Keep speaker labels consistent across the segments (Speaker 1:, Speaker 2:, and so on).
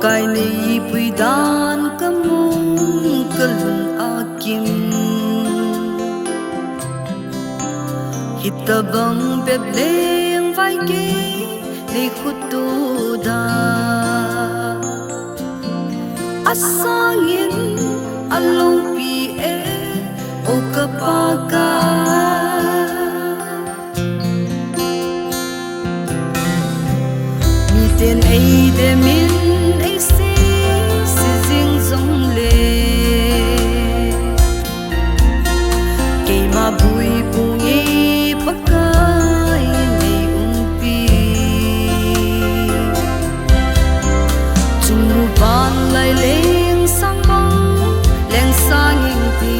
Speaker 1: kai nei pui dan kamung kalun akim hitabang bebleng vai ke nei khutu da asangin along pi e o kapaka mi ten ai de min ai si jing zong le ke ma bui pung e pakai nei umpi chung ban lai leng sang bang leng sang ing pi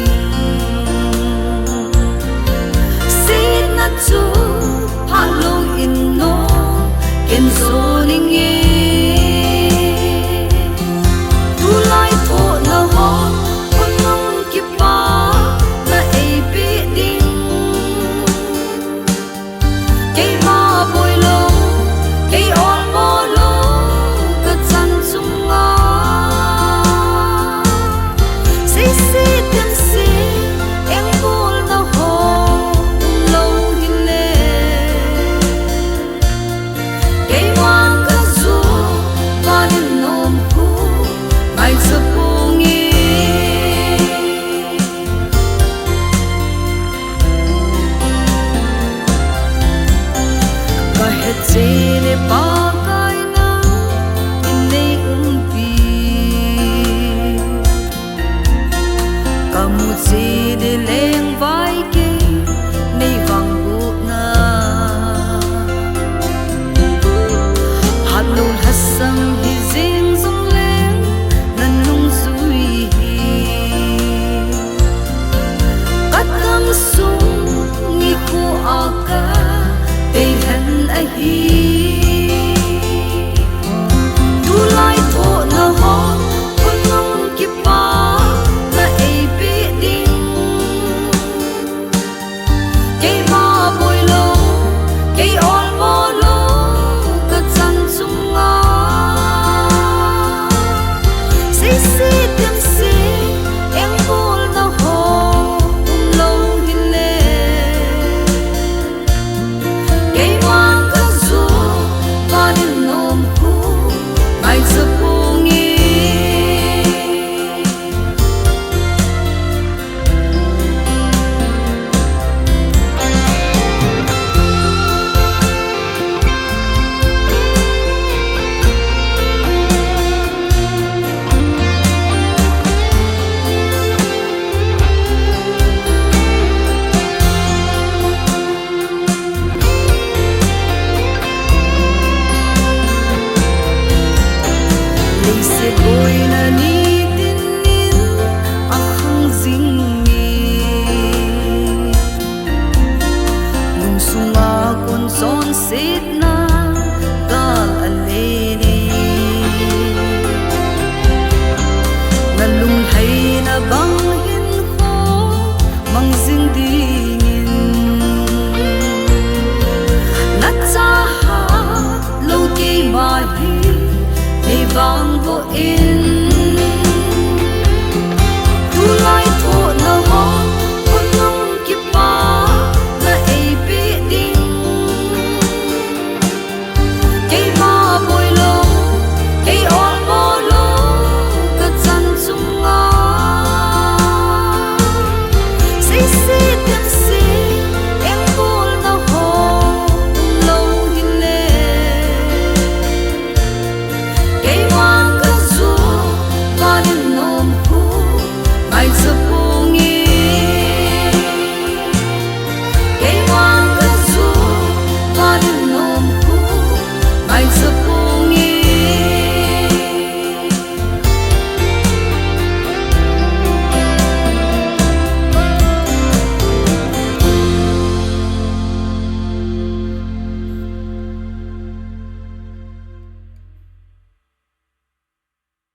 Speaker 1: sin na chu halong in no ken zoning e tu lai tho na ho kunong ki pa na ei pi ding ke ma boy lo ke on mo lo ka chan chung nga say tem se em bol na ho lo hin le ke wang ka zu ma din nom ku mai sa pung e ka he che ne pa kai na in nei umpi ka mu che de leng vai ke nei wang bu na halul hasam hi jing zong leng nan lung zui hi katam sung ni khu aka te han a hi tu lai tho na ho kunong ki pa na ei pi ding ke ma boy lo ke on mo lo ka chan chung nga say tem se em bol na ho lo hin le ke wang ka zu pa din nom ku mai sa pung e Lise boy